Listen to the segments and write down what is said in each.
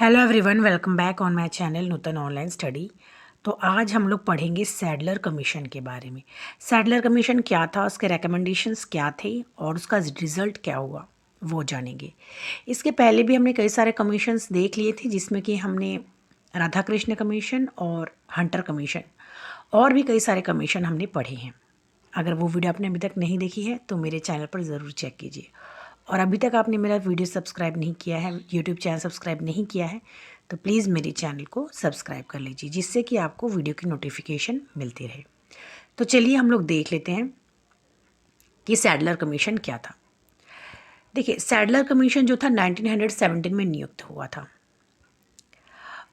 Hello everyone, welcome back on my channel Nutan online study. तो आज हम लोग पढ़ेंगे सैडलर कमीशन के बारे में। सैडलर कमीशन क्या था, उसके रिकमेंडेशंस क्या थे और उसका रिजल्ट क्या हुआ, वो जानेंगे। इसके पहले भी हमने कई सारे कमीशंस देख लिए थे, जिसमें कि हमने राधा कृष्ण कमीशन और हंटर कमीशन और भी कई सारे कमीशन हमने पढ़े हैं। अगर वो वीडियो आपने अभी तक नहीं देखी है तो मेरे चैनल पर ज़रूर चेक कीजिए। और अभी तक आपने मेरा वीडियो सब्सक्राइब नहीं किया है, यूट्यूब चैनल सब्सक्राइब नहीं किया है, तो प्लीज़ मेरे चैनल को सब्सक्राइब कर लीजिए, जिससे कि आपको वीडियो की नोटिफिकेशन मिलती रहे। तो चलिए हम लोग देख लेते हैं कि सैडलर कमीशन क्या था। देखिए, सैडलर कमीशन जो था 1917 में नियुक्त हुआ था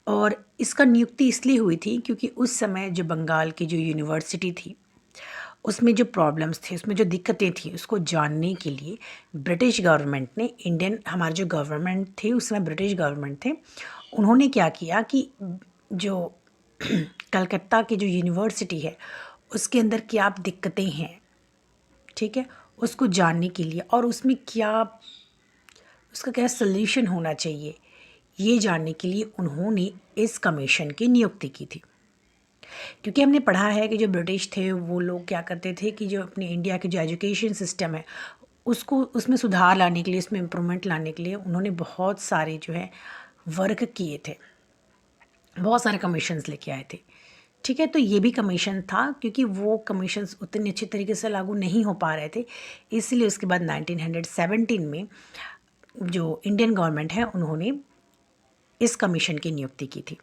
और इसका नियुक्ति इसलिए हुई थी क्योंकि उस समय जो बंगाल की जो यूनिवर्सिटी थी, उसमें जो प्रॉब्लम्स थे, उसमें जो दिक्कतें थी, उसको जानने के लिए ब्रिटिश गवर्नमेंट ने हमारे जो गवर्नमेंट थे उस समय ब्रिटिश गवर्नमेंट थे, उन्होंने क्या किया कि जो कलकत्ता की जो यूनिवर्सिटी है उसके अंदर क्या दिक्कतें हैं, ठीक है, उसको जानने के लिए और उसमें क्या उसका क्या सल्यूशन होना चाहिए, ये जानने के लिए उन्होंने इस कमीशन की नियुक्ति की थी। क्योंकि हमने पढ़ा है कि जो ब्रिटिश थे वो लोग क्या करते थे कि जो अपने इंडिया के जो एजुकेशन सिस्टम है उसको उसमें सुधार लाने के लिए, उसमें इम्प्रूवमेंट लाने के लिए उन्होंने बहुत सारे जो है वर्क किए थे, बहुत सारे कमीशंस लेके आए थे। ठीक है, तो ये भी कमीशन था क्योंकि वो कमीशंस उतने अच्छे तरीके से लागू नहीं हो पा रहे थे, इसलिए उसके बाद 1917 में जो इंडियन गवर्नमेंट है उन्होंने इस कमीशन की नियुक्ति की थी।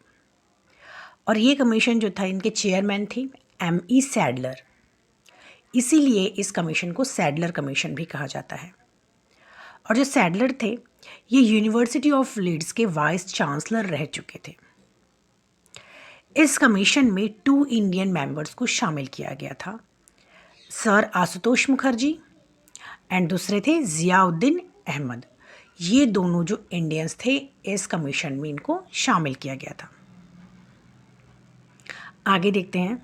और ये कमीशन जो था, इनके चेयरमैन थी M.E. सैडलर, इसीलिए इस कमीशन को सैडलर कमीशन भी कहा जाता है। और जो सैडलर थे ये यूनिवर्सिटी ऑफ लीड्स के वाइस चांसलर रह चुके थे। इस कमीशन में 2 इंडियन मेंबर्स को शामिल किया गया था, सर आशुतोष मुखर्जी एंड दूसरे थे जियाउद्दीन अहमद। ये दोनों जो इंडियंस थे, इस कमीशन में इनको शामिल किया गया था। आगे देखते हैं।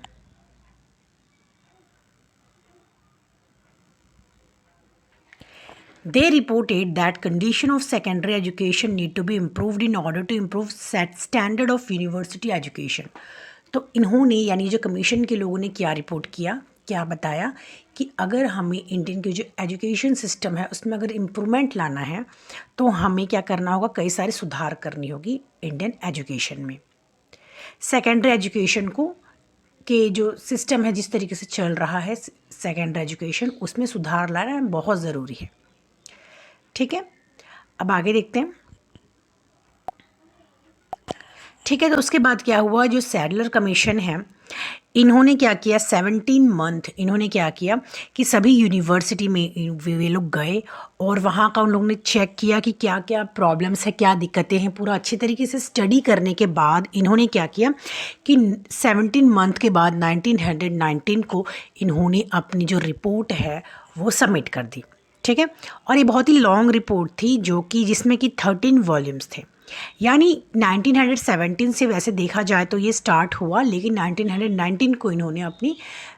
They reported that condition of secondary education need to be improved in order to improve standard of university education। तो इन्होंने यानी जो कमीशन के लोगों ने क्या रिपोर्ट किया, क्या बताया कि अगर हमें इंडियन की जो एजुकेशन सिस्टम है उसमें अगर इम्प्रूवमेंट लाना है तो हमें क्या करना होगा, कई सारे सुधार करनी होगी इंडियन एजुकेशन में। सेकेंडरी एजुकेशन को के जो सिस्टम है, जिस तरीके से चल रहा है सेकेंडरी एजुकेशन, उसमें सुधार लाना बहुत ज़रूरी है। ठीक है, अब आगे देखते हैं। ठीक है, तो उसके बाद क्या हुआ, जो सैडलर कमीशन है इन्होंने क्या किया, 17 मंथ इन्होंने क्या किया कि सभी यूनिवर्सिटी में वे लोग गए और वहाँ का उन लोगों ने चेक किया कि क्या क्या प्रॉब्लम्स है, क्या दिक्कतें हैं। पूरा अच्छी तरीके से स्टडी करने के बाद इन्होंने क्या किया कि 17 मंथ के बाद 1919 को इन्होंने अपनी जो रिपोर्ट है वो सबमिट कर दी। ठीक है, और ये बहुत ही लॉन्ग रिपोर्ट थी जो कि जिसमें कि 13 वॉल्यूम्स थे। यानी 1917 से वैसे देखा जाए तो ये स्टार्ट हुआ, लेकिन 1919 को इन्होंने अपनी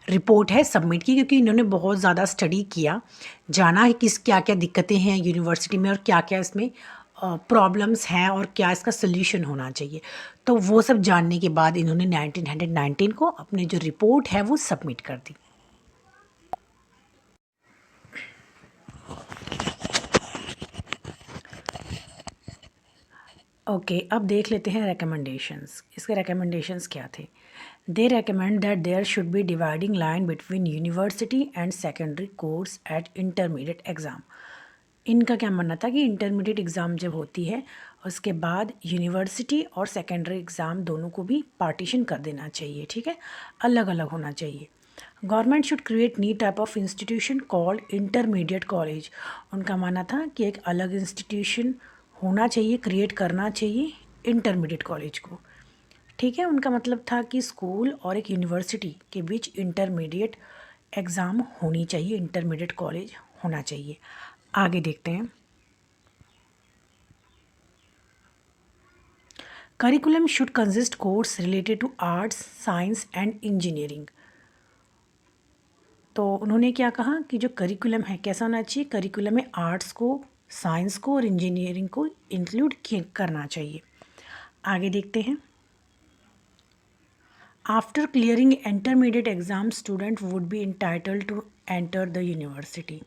रिपोर्ट है सबमिट की, क्योंकि इन्होंने बहुत ज़्यादा स्टडी किया, जाना है किस क्या क्या दिक्कतें हैं यूनिवर्सिटी में और क्या क्या इसमें प्रॉब्लम्स हैं और क्या इसका सोल्यूशन होना चाहिए। तो वो सब जानने के बाद इन्होंने 1919 को अपनी जो रिपोर्ट है वो सबमिट कर दी। ओके, अब देख लेते हैं रिकमेंडेशंस। इसके रिकमेंडेशंस क्या थे। They recommend that there should be dividing line between university and secondary course at intermediate exam. इनका क्या मानना था कि इंटरमीडिएट एग्ज़ाम जब होती है उसके बाद यूनिवर्सिटी और सेकेंडरी एग्ज़ाम दोनों को भी पार्टीशन कर देना चाहिए। ठीक है, अलग अलग होना चाहिए। Government should create new type of institution called intermediate college. उनका मानना था कि एक अलग इंस्टीट्यूशन होना चाहिए, क्रिएट करना चाहिए इंटरमीडिएट कॉलेज को। ठीक है, उनका मतलब था कि स्कूल और एक यूनिवर्सिटी के बीच इंटरमीडिएट एग्ज़ाम होनी चाहिए, इंटरमीडिएट कॉलेज होना चाहिए। आगे देखते हैं। Curriculum should consist course related to arts, science and engineering. तो उन्होंने क्या कहा कि जो करिकुलम है कैसा होना चाहिए, करिकुलम में आर्ट्स को, साइंस को और इंजीनियरिंग को इंक्लूड करना चाहिए। आगे देखते हैं। After clearing intermediate exam student would be entitled to enter the university.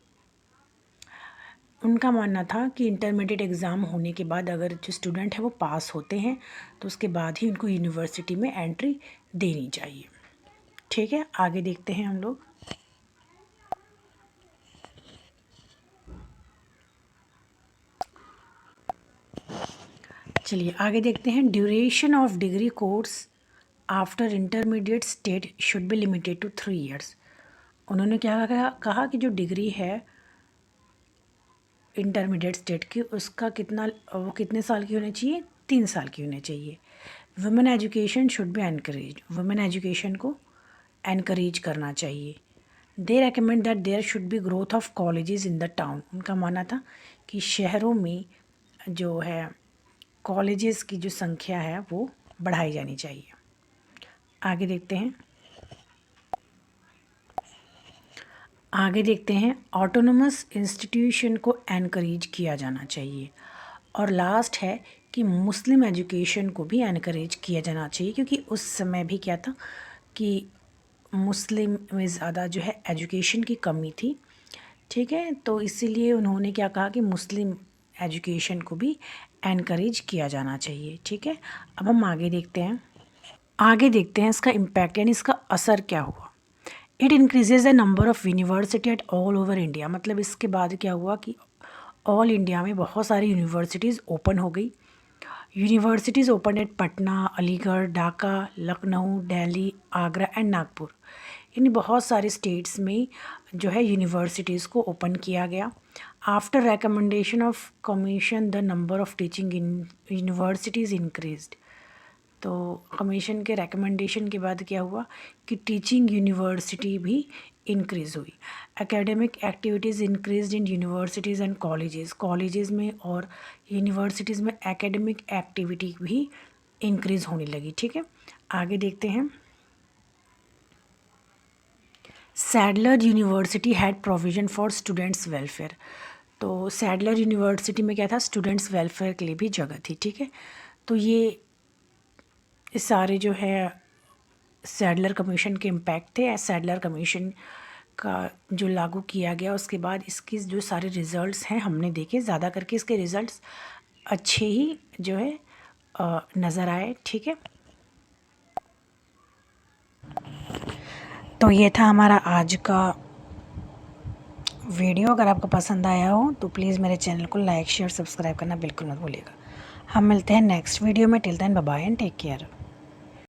उनका मानना था कि इंटरमीडिएट एग्ज़ाम होने के बाद अगर जो स्टूडेंट है वो पास होते हैं तो उसके बाद ही उनको यूनिवर्सिटी में एंट्री देनी चाहिए। ठीक है, आगे देखते हैं हम लोग। चलिए आगे देखते हैं। Duration of degree course after intermediate state should be limited to 3 years. उन्होंने क्या कहा कि जो डिग्री है इंटरमीडिएट स्टेट की उसका वो कितने साल की होनी चाहिए, 3 साल की होनी चाहिए। Women education should be encourage, women education को एनकरेज करना चाहिए। They recommend that there should be growth of colleges in the town. उनका मानना था कि शहरों में जो है कॉलेजेस की जो संख्या है वो बढ़ाई जानी चाहिए। आगे देखते हैं। ऑटोनोमस इंस्टीट्यूशन को एनकरेज किया जाना चाहिए। और लास्ट है कि मुस्लिम एजुकेशन को भी एनकरेज किया जाना चाहिए, क्योंकि उस समय भी क्या था कि मुस्लिम में ज़्यादा जो है एजुकेशन की कमी थी। ठीक है, तो इसीलिए उन्होंने क्या कहा कि मुस्लिम एजुकेशन को भी एनकरेज किया जाना चाहिए। ठीक है, अब हम आगे देखते हैं इसका इम्पैक्ट यानी इसका असर क्या हुआ। It increases the number of university at all over India. मतलब इसके बाद क्या हुआ कि ऑल इंडिया में बहुत सारी यूनिवर्सिटीज़ ओपन हो गई। Universities open at Patna, Aligarh, Dhaka, Lucknow, Delhi, Agra and Nagpur. यानी बहुत सारे स्टेट्स में जो है यूनिवर्सिटीज़ को ओपन किया गया। After recommendation of commission the number of teaching in universities increased. तो कमीशन के रिकमेंडेशन के बाद क्या हुआ कि टीचिंग यूनिवर्सिटी भी इंक्रीज़ हुई। Academic activities increased in universities and colleges में और यूनिवर्सिटीज़ में एकेडमिक एक्टिविटी भी इंक्रीज़ होने लगी। ठीक है, आगे देखते हैं। Sadler university had provision for students welfare. तो सैडलर यूनिवर्सिटी में क्या था, स्टूडेंट्स वेलफेयर के लिए भी जगह थी। ठीक है, तो ये सारे जो है सैडलर कमीशन के इम्पैक्ट थे। सैडलर कमीशन का जो लागू किया गया उसके बाद इसके जो सारे रिज़ल्ट्स हैं हमने देखे, ज़्यादा करके इसके रिज़ल्ट्स अच्छे ही जो है नज़र आए। ठीक है, तो ये था हमारा आज का वीडियो। अगर आपको पसंद आया हो तो प्लीज़ मेरे चैनल को लाइक शेयर सब्सक्राइब करना बिल्कुल मत भूलिएगा। हम मिलते हैं नेक्स्ट वीडियो में। Till then bye bye and take care.